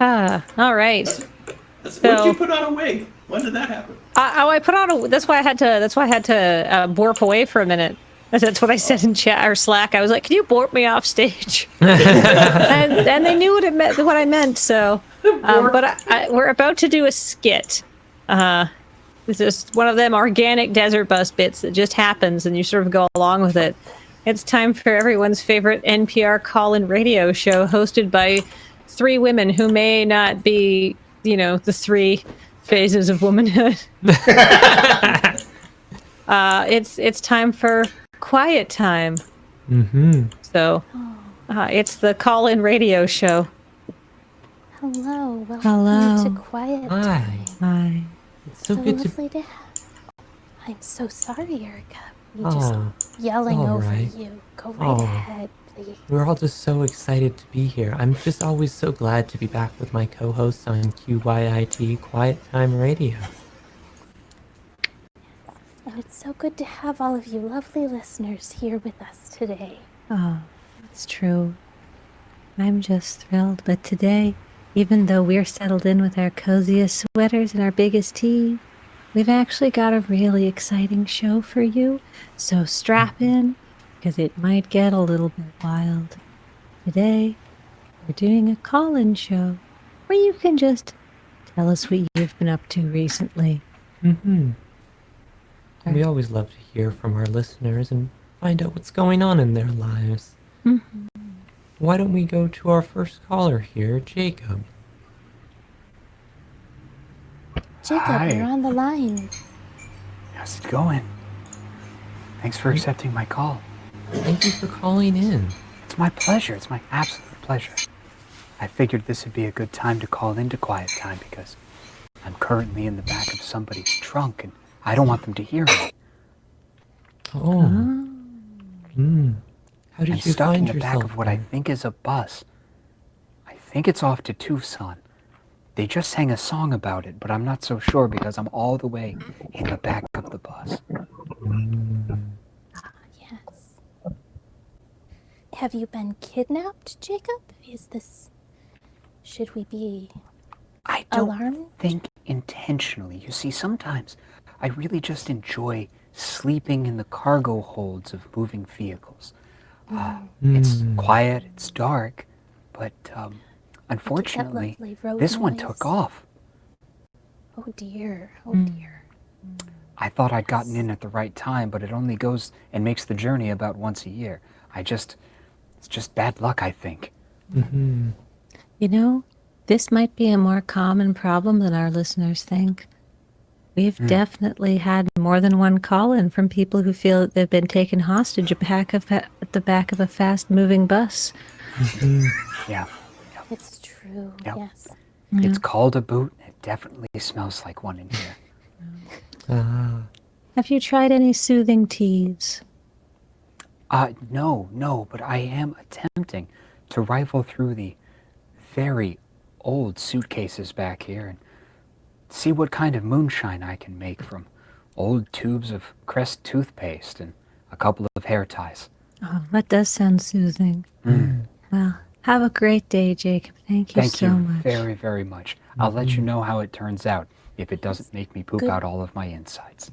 All right. When'd you put on a wig? When did that happen? I put on a. That's why I had to borp away for a minute. That's what I said in chat or Slack. I was like, "Can you borp me off stage?" and they knew what I meant. So, but we're about to do a skit. It's just one of them organic desert bus bits that just happens, and you sort of go along with it. It's time for everyone's favorite NPR call-in radio show, hosted by three women who may not be, the three phases of womanhood. It's time for Quiet Time. Mm-hmm. So, it's the call-in radio show. Hello, welcome to Quiet Time. Hi. It's so good lovely to have. I'm so sorry, Erica. We just yelling over you. Go right ahead, please. We're all just so excited to be here. I'm just always so glad to be back with my co-hosts on QYIT Quiet Time Radio. And it's so good to have all of you lovely listeners here with us today. Oh, it's true. I'm just thrilled. But today, even though we're settled in with our coziest sweaters and our biggest tea, we've actually got a really exciting show for you. So strap in, because it might get a little bit wild. Today, we're doing a call-in show where you can just tell us what you've been up to recently. Mm-hmm. We always love to hear from our listeners and find out what's going on in their lives. Mm-hmm. Why don't we go to our first caller here, Jacob? Jacob, Hi. you're on the line. How's it going? Thanks for accepting my call. Thank you for calling in. It's my pleasure. It's my absolute pleasure. I figured this would be a good time to call into Quiet Time because I'm currently in the back of somebody's trunk and I don't want them to hear me. Oh. How did I'm you stuck find in the back yourself of what I think is a bus. I think it's off to Tucson. They just sang a song about it, but I'm not so sure because I'm all the way in the back of the bus. Yes. Have you been kidnapped, Jacob? Should we be I don't alarmed? think intentionally. You see, sometimes I really just enjoy sleeping in the cargo holds of moving vehicles. It's quiet, it's dark, but unfortunately, this one took off. Oh dear, oh dear. I thought I'd gotten in at the right time, but it only goes and makes the journey about once a year. It's just bad luck, I think. Mm-hmm. This might be a more common problem than our listeners think. We've definitely had more than one call-in from people who feel that they've been taken hostage at the back of a fast-moving bus. Yeah. It's true, Yep. yes. It's called a boot. It definitely smells like one in here. Have you tried any soothing teas? No, but I am attempting to rifle through the very old suitcases back here and see what kind of moonshine I can make from old tubes of Crest toothpaste and a couple of hair ties. Oh, that does sound soothing. Well, have a great day, Jacob. Thank you so much. Thank you very, very much. I'll let you know how it turns out if it doesn't make me poop out all of my insides.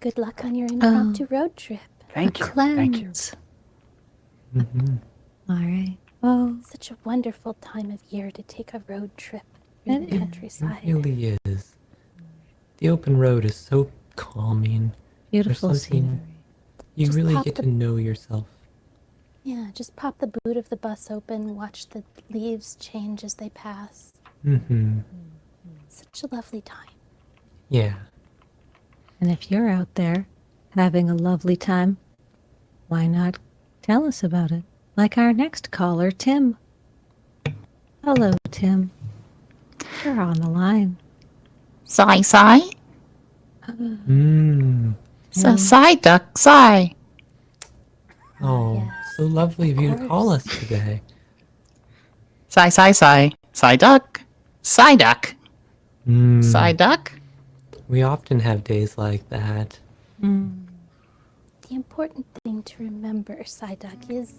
Good luck on your impromptu road trip. Thank you. Cleanse. Thank you. All right. Oh, Such a wonderful time of year to take a road trip in the It countryside. really is. The open road is so calming. beautiful There's something- scenery. You Just really pop get the- to know yourself. Yeah, just pop the boot of the bus open, watch the leaves change as they pass. Mm-hmm. Such a lovely time. Yeah. And if you're out there having a lovely time, why not tell us about it? Like our next caller, Tim. Hello, Tim. You're on the line. Sigh, sigh. Sigh, duck, sigh. Oh, yes, so lovely of you to course. call us today. Sigh, sigh, sigh. Sigh, duck. Sigh, duck. Sigh, duck. We often have days like that. The important thing to remember, Psyduck, is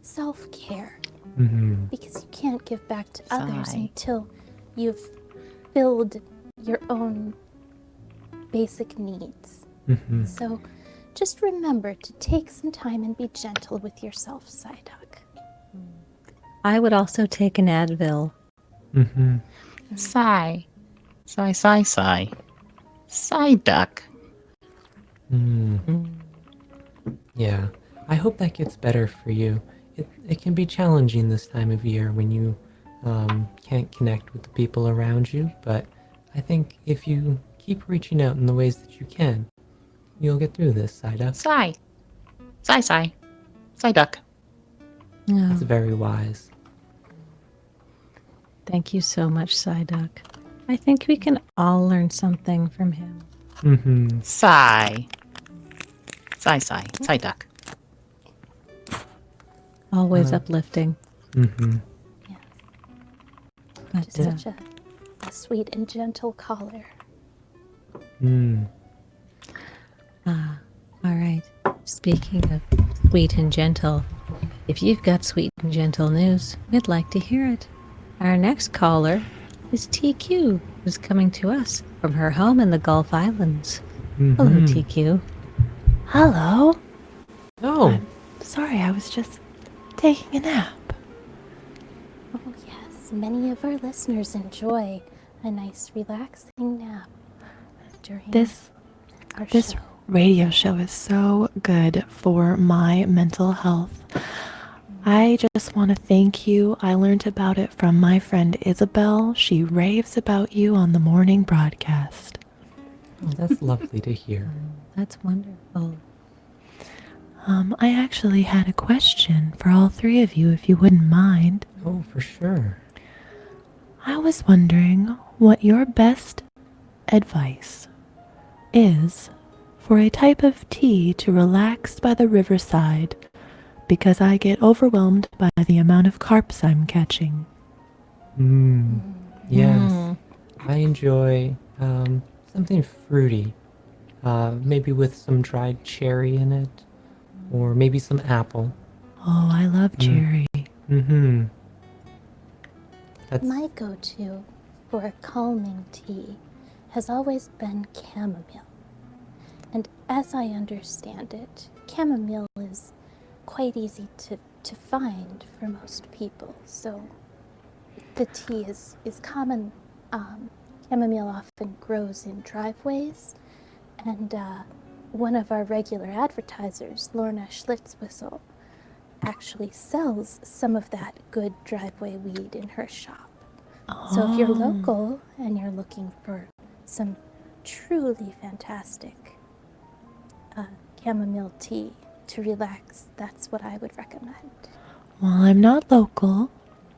self-care. Because you can't give back to others Sigh. until you've filled your own basic needs. So just remember to take some time and be gentle with yourself, Psyduck. I would also take an Advil. Sigh. Sigh, sigh, sigh. Psyduck. Yeah, I hope that gets better for you. It can be challenging this time of year when you can't connect with the people around you, but I think if you keep reaching out in the ways that you can, you'll get through this, Psyduck. Sigh. Sigh, sigh. Psyduck. That's very wise. Thank you so much, Psyduck. I think we can all learn something from him. Sigh. Sigh, sigh. Psyduck. Always uplifting. Yes. But, Just such a sweet and gentle caller. all right. Speaking of sweet and gentle, if you've got sweet and gentle news, we'd like to hear it. Our next caller is TQ, who's coming to us from her home in the Gulf Islands. Hello, TQ. Hello. Oh, Sorry, I was just taking a nap. Oh, yes. Many of our listeners enjoy a nice, relaxing nap during our This show. radio show is so good for my mental health. I just want to thank you. I learned about it from my friend Isabel. She raves about you on the morning broadcast. that's lovely to hear. That's wonderful. I actually had a question for all three of you, if you wouldn't mind. Oh, for sure. I was wondering what your best advice is for a type of tea to relax by the riverside, because I get overwhelmed by the amount of carps I'm catching. Yes. I enjoy something fruity. Maybe with some dried cherry in it. Or maybe some apple. Oh, I love cherry. That's My go-to for a calming tea has always been chamomile. And as I understand it, chamomile is quite easy to find for most people. So the tea is common. Chamomile often grows in driveways, and one of our regular advertisers, Lorna Schlitzwhistle, actually sells some of that good driveway weed in her shop. So if you're local and you're looking for some truly fantastic chamomile tea to relax, that's what I would recommend. Well, I'm not local,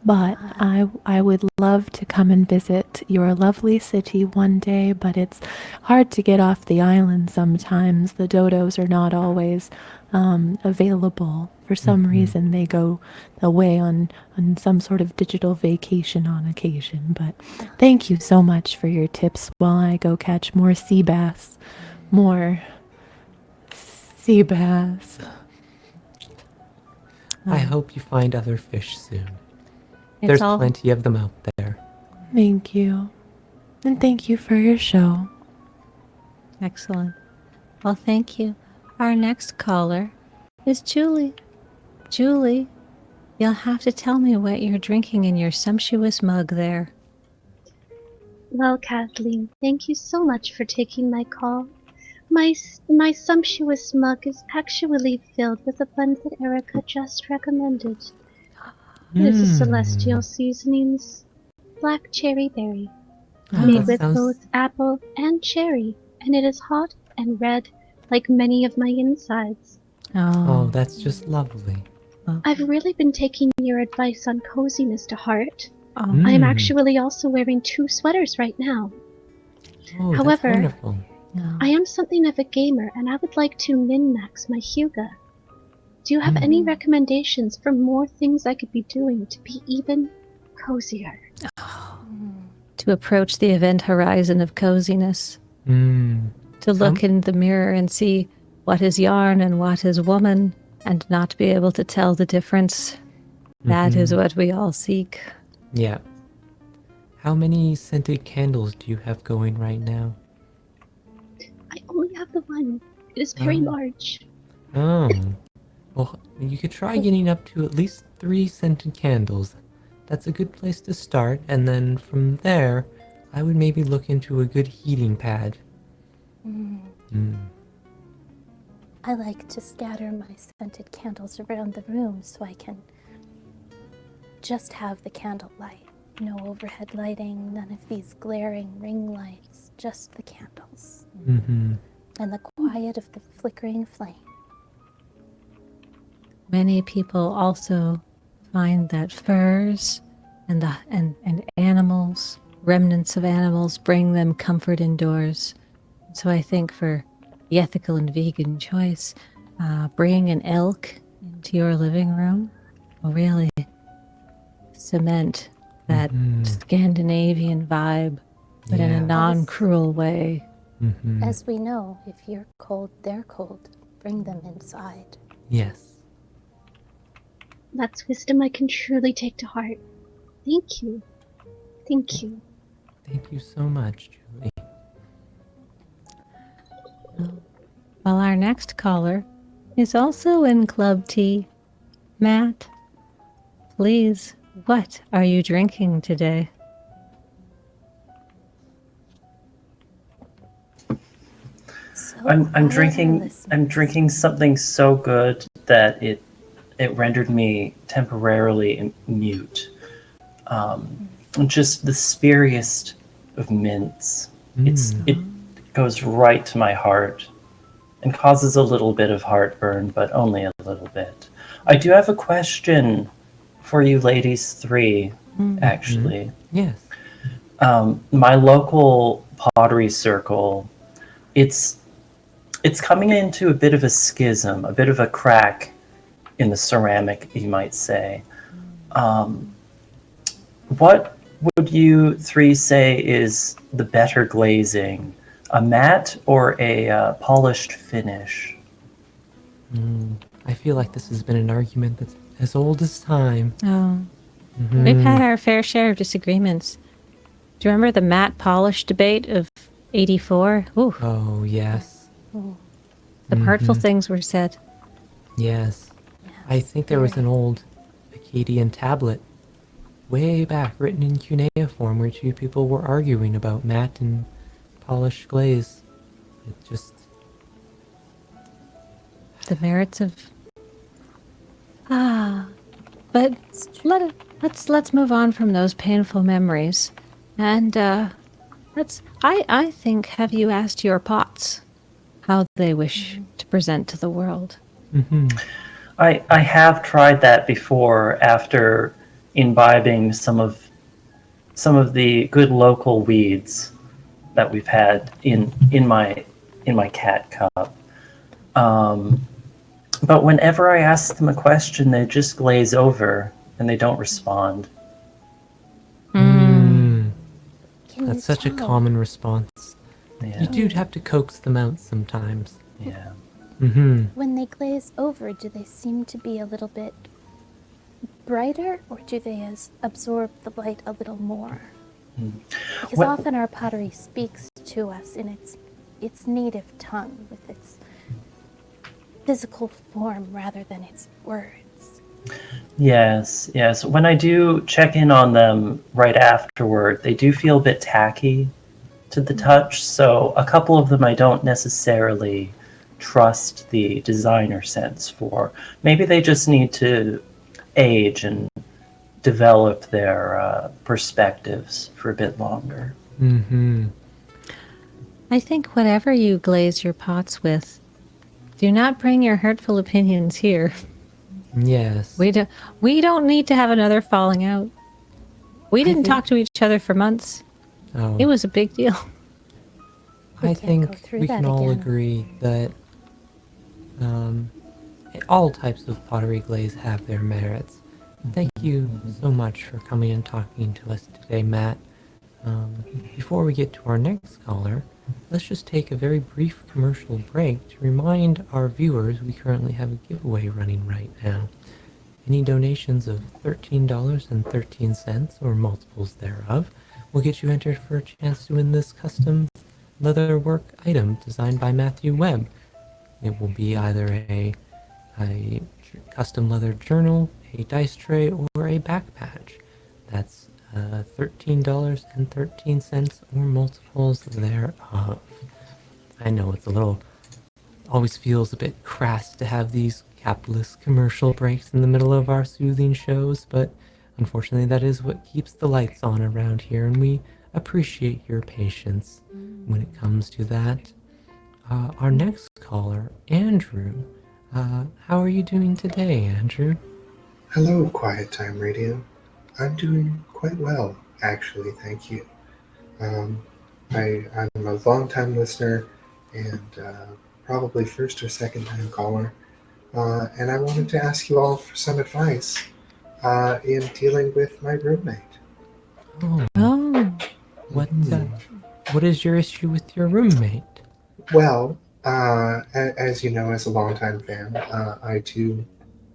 but I would love to come and visit your lovely city one day, but it's hard to get off the island sometimes. The dodos are not always available. For some reason, they go away on some sort of digital vacation on occasion. But thank you so much for your tips while I go catch more sea bass. More sea bass. I hope you find other fish soon. It's There's all plenty of them out there. Thank you. And thank you for your show. excellent. Well, thank you. Our next caller is Julie. Julie, you'll have to tell me what you're drinking in your sumptuous mug there. Well, Kathleen, thank you so much for taking my call. My sumptuous mug is actually filled with a blend that Erica just recommended. It is a Celestial Seasonings Black Cherry Berry, made that with sounds- both apple and cherry, and it is hot and red like many of my insides. Oh, that's just lovely. I've really been taking your advice on coziness to heart. Oh, I am actually also wearing 2 sweaters right now. Oh, However, that's wonderful. no. I am something of a gamer, and I would like to min-max my Hyuga. Do you have any recommendations for more things I could be doing to be even cozier? To approach the event horizon of coziness. To look in the mirror and see what is yarn and what is woman, and not be able to tell the difference. That is what we all seek. Yeah. How many scented candles do you have going right now? I only have the one. It is very large. Oh. Well, you could try getting up to at least 3 scented candles. That's a good place to start, and then from there, I would maybe look into a good heating pad. I like to scatter my scented candles around the room so I can just have the candle light. No overhead lighting, none of these glaring ring lights, just the candles. And the quiet of the flickering flame. Many people also find that furs and animals, remnants of animals, bring them comfort indoors. So I think for the ethical and vegan choice, bringing an elk into your living room will really cement that Scandinavian vibe, but in a non-cruel way. As we know, if you're cold, they're cold. Bring them inside. Yes. That's wisdom I can truly take to heart. Thank you. Thank you. Thank you so much, Julie. Well, our next caller is also in Club Tea. Matt, please, what are you drinking today? I'm drinking something so good that it rendered me temporarily mute. Just the spiriest of mints. It goes right to my heart and causes a little bit of heartburn, but only a little bit. I do have a question for you ladies 3, actually. Yes. My local pottery circle, it's coming into a bit of a schism, a bit of a crack in the ceramic, you might say. What would you 3 say is the better glazing, a matte or a polished finish? I feel like this has been an argument that's as old as time. Oh, we've had our fair share of disagreements. Do you remember the matte polish debate of '84? Ooh. Oh, yes. Some hurtful things were said. Yes. I think there was an old Akkadian tablet way back written in cuneiform where 2 people were arguing about matte and polished glaze. It just... The merits of... But let's move on from those painful memories. And I think, have you asked your pots how they wish to present to the world? I have tried that before after imbibing some of the good local weeds that we've had in my cat cup. But whenever I ask them a question, they just glaze over and they don't respond. That's such a common response. Yeah. You do have to coax them out sometimes. Yeah. When they glaze over, do they seem to be a little bit brighter, or do they absorb the light a little more? Because often our pottery speaks to us in its native tongue, with its physical form rather than its words. Yes. When I do check in on them right afterward, they do feel a bit tacky to the touch, so a couple of them I don't necessarily trust the designer sense for. Maybe they just need to age and develop their perspectives for a bit longer. I think whatever you glaze your pots with, do not bring your hurtful opinions here. Yes. We don't need to have another falling out. We didn't talk to each other for months. Oh. It was a big deal. I think we can all agree that all types of pottery glaze have their merits. Thank you so much for coming and talking to us today, Matt. Before we get to our next caller, let's just take a very brief commercial break to remind our viewers we currently have a giveaway running right now. Any donations of $13.13 or multiples thereof will get you entered for a chance to win this custom leatherwork item designed by Matthew Webb. It will be either a custom leather journal, a dice tray, or a back patch. That's $13.13 or multiples thereof. I know it's always feels a bit crass to have these capitalist commercial breaks in the middle of our soothing shows, but unfortunately that is what keeps the lights on around here, and we appreciate your patience when it comes to that. Our next caller, Andrew. How are you doing today, Andrew? Hello, QYITTime Radio. I'm doing quite well, actually, thank you. I'm a long-time listener and probably first or second time caller, and I wanted to ask you all for some advice in dealing with my roommate. Oh. What is your issue with your roommate? Well, as you know, as a longtime fan, I do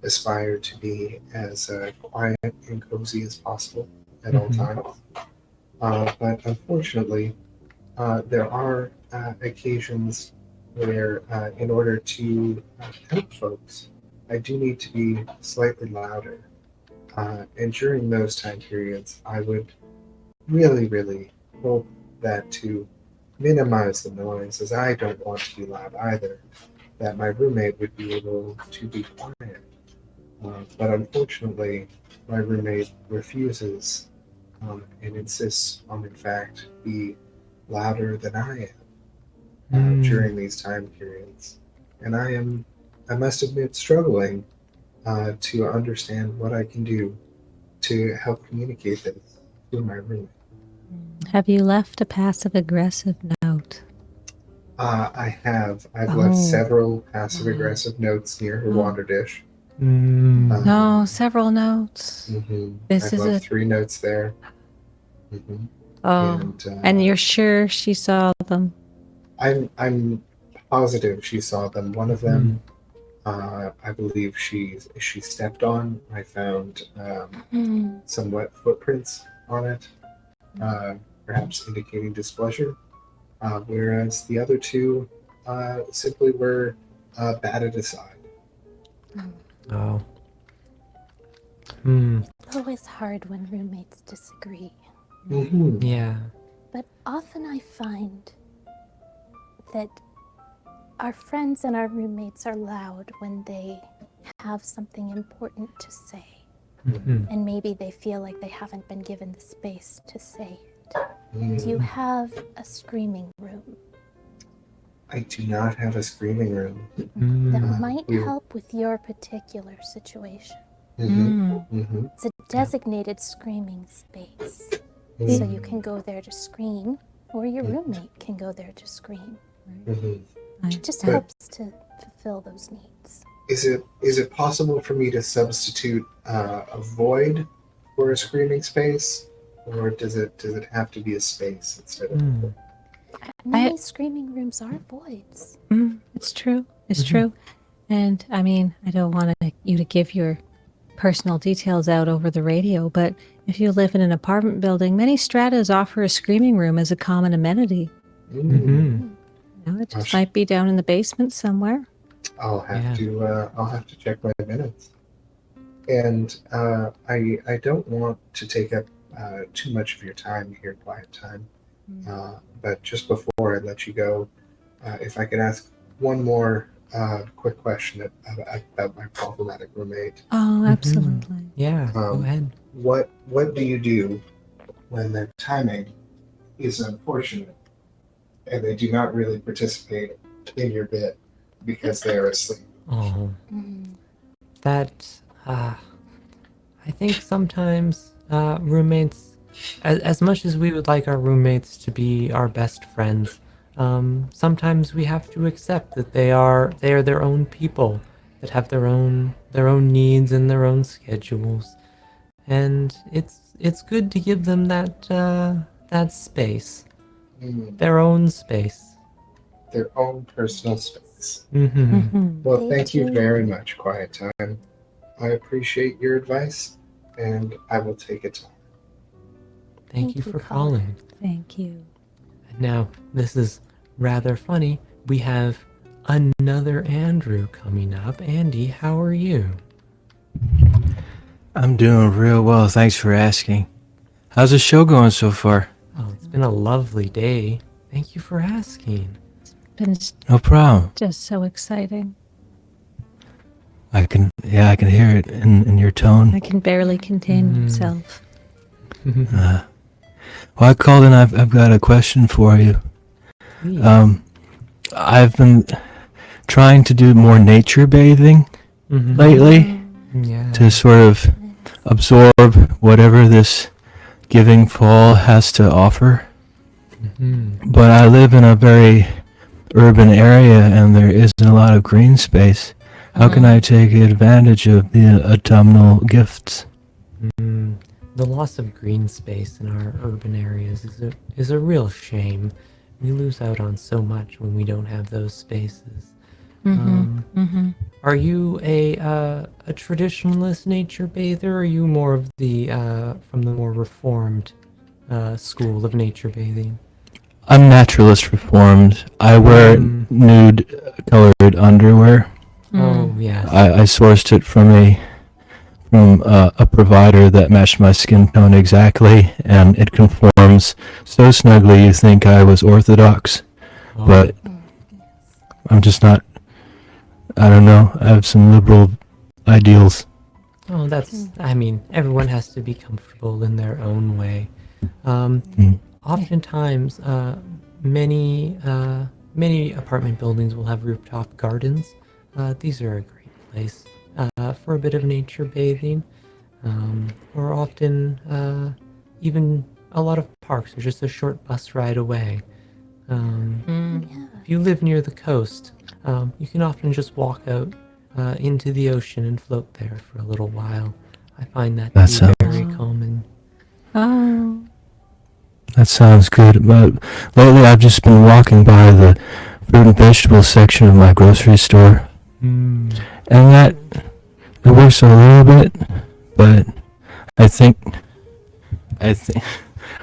aspire to be as quiet and cozy as possible at all times. But unfortunately, there are occasions where, in order to help folks, I do need to be slightly louder. And during those time periods, I would really, really hope that to minimize the noise, as I don't want to be loud either, that my roommate would be able to be quiet. But unfortunately, my roommate refuses and insists on, in fact, be louder than I am during these time periods. And I must admit, struggling to understand what I can do to help communicate this to my roommate. Have you left a passive-aggressive note? I have. I've left several passive-aggressive notes near her water dish. No, several notes. This I've is left 3 notes there. And you're sure she saw them? I'm positive she saw them. One of them, I believe she stepped on. I found some wet footprints on it, perhaps indicating displeasure. Whereas the other 2 simply were batted aside. Oh. It's always hard when roommates disagree. Yeah. But often I find that our friends and our roommates are loud when they have something important to say. And maybe they feel like they haven't been given the space to say it. Do you have a screaming room? I do not have a screaming room. That might help with your particular situation. It's a designated screaming space. So you can go there to scream, or your roommate can go there to scream. It just helps to fulfill those needs. Is it possible for me to substitute a void for a screaming space, or does it have to be a space instead of a void? Many screaming rooms are voids. It's true. It's true. And I mean, I don't want you to give your personal details out over the radio, but if you live in an apartment building, many stratas offer a screaming room as a common amenity. It just might be down in the basement somewhere. I'll have to check my minutes. And I don't want to take up too much of your time here, QYITTime. But just before I let you go, if I could ask one more quick question about my problematic roommate. Oh, absolutely. Yeah, go ahead. What do you do when their timing is unfortunate and they do not really participate in your bit because they are asleep? Oh. That, I think sometimes roommates, as much as we would like our roommates to be our best friends, sometimes we have to accept that they are their own people that have their own needs and their own schedules, and it's good to give them that space, their own space, their own personal space. Well, thank you very much, QYITTime. I appreciate your advice, and I will take it. Thank you for calling. Thank you. And now, this is rather funny. We have another Andrew coming up. Andy, how are you? I'm doing real well, thanks for asking. How's the show going so far? Oh, it's been a lovely day. Thank you for asking. Been No problem. just so exciting. I can hear it in your I tone. can barely contain myself. Well, I called and I've got a question for you. I've been trying to do more nature bathing lately to sort of absorb whatever this giving fall has to offer. But I live in a very urban area and there isn't a lot of green space. How can I take advantage of the autumnal gifts? The loss of green space in our urban areas is a real shame. We lose out on so much when we don't have those spaces. Are you a traditionalist nature bather, or are you more of the from the more reformed school of nature bathing? I'm naturalist reformed. I wear nude colored underwear. Oh yes. I sourced it from a provider that matched my skin tone exactly, and it conforms so snugly you think I was orthodox, but I'm just not. I don't know. I have some liberal ideals. Oh, I mean, everyone has to be comfortable in their own way. Oftentimes, many apartment buildings will have rooftop gardens. These are a great place for a bit of nature bathing. Or often, even a lot of parks are just a short bus ride away. If you live near the coast, you can often just walk out into the ocean and float there for a little while. I find that to be very calming. Oh. That sounds good. But lately I've just been walking by the fruit and vegetable section of my grocery store. And that, it works a little bit, but I think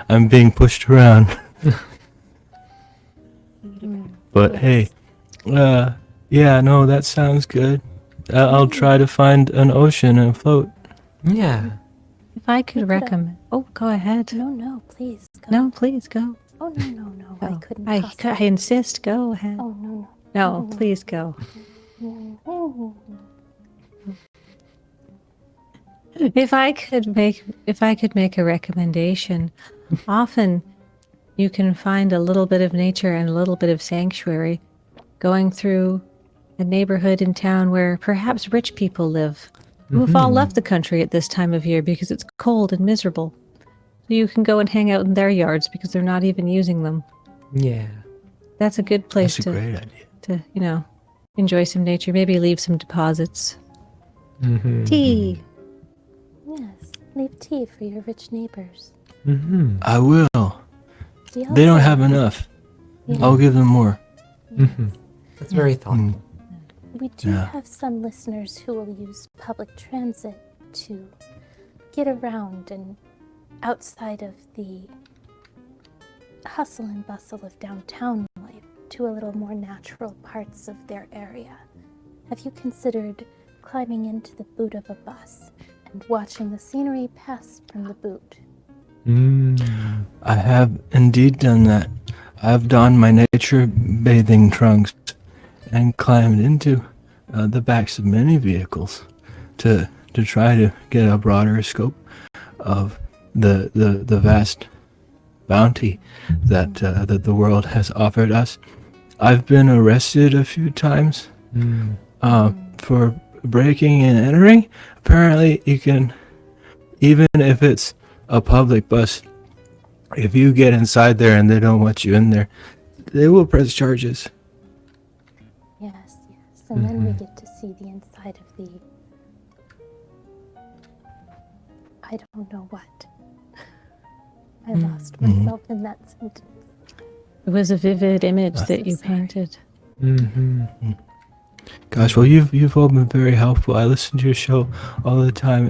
I'm being pushed around. But hey, yeah, no, that sounds good. I'll try to find an ocean and float. Yeah. If I could recommend... Oh, go ahead. No, please go. No, please go. Oh, no. I couldn't I possibly. insist. Go ahead. Oh, no. No, please go. If I could make a recommendation, often you can find a little bit of nature and a little bit of sanctuary going through a neighborhood in town where perhaps rich people live, who have all left the country at this time of year because it's cold and miserable. So you can go and hang out in their yards because they're not even using them. Yeah. That's a good place That's a great idea. to enjoy some nature, maybe leave some deposits. Tea. Yes, leave tea for your rich neighbors. I will. They don't have enough. I'll give them more. That's very thoughtful. We do have some listeners who will use public transit to get around and outside of the hustle and bustle of downtown life to a little more natural parts of their area. Have you considered climbing into the boot of a bus and watching the scenery pass from the boot? I have indeed done that. I've donned my nature bathing trunks and climbed into the backs of many vehicles to try to get a broader scope of the vast bounty that the world has offered us. I've been arrested a few times for breaking and entering. Apparently, you can, even if it's a public bus, if you get inside there and they don't want you in there, they will press charges. Yes. And then we get to see the inside of the... I don't know what. I lost myself in that sentence. It was a vivid image that you painted. Gosh, well, you've all been very helpful. I listen to your show all the time.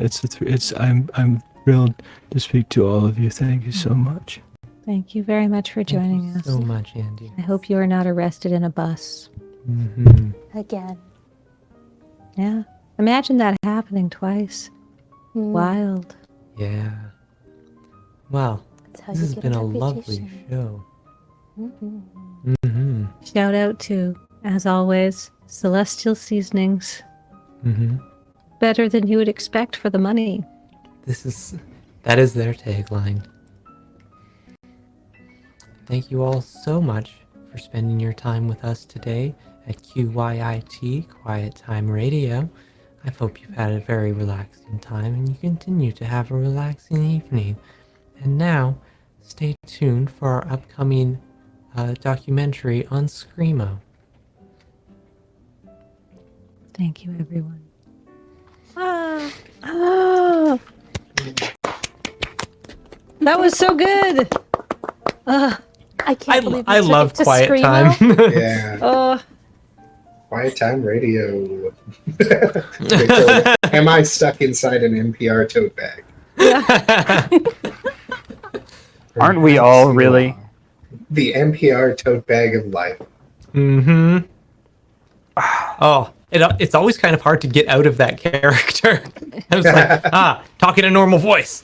I'm thrilled to speak to all of you. Thank you so much. Thank you very much for joining Thank you us. so much, Andy. I hope you are not arrested in a bus. Again. Yeah. Imagine that happening twice. Mm. Wild. Yeah. Well, That's how this you has get been a a lovely reputation. show. Mhm. Shout out to, as always, Celestial Seasonings. Better than you would expect for the money. That is their tagline. Thank you all so much for spending your time with us today at QYIT, Quiet Time Radio. I hope you've had a very relaxing time and you continue to have a relaxing evening. And now, stay tuned for our upcoming documentary on Screamo. Thank you, everyone. That was so good. I can't believe I you took love it to Quiet Screamo. Time. Yeah. Quiet Time Radio. Am I stuck inside an NPR tote bag? Aren't we all really? The NPR tote bag of life. Oh, it's always kind of hard to get out of that character. I was like, talking a normal voice.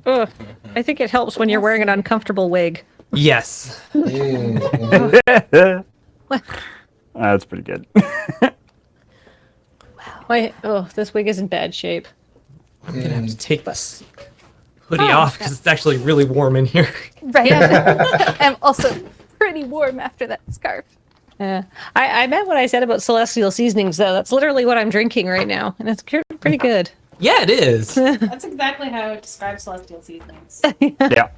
I think it helps when you're wearing an uncomfortable wig. Yes. That's pretty good. This wig is in bad shape. I'm going to have to take this hoodie off because it's actually really warm in here. Right. I'm also pretty warm after that scarf. Yeah. I meant what I said about Celestial Seasonings, though. That's literally what I'm drinking right now, and it's pretty good. Yeah, it is. That's exactly how I would describe Celestial Seasonings. Yeah.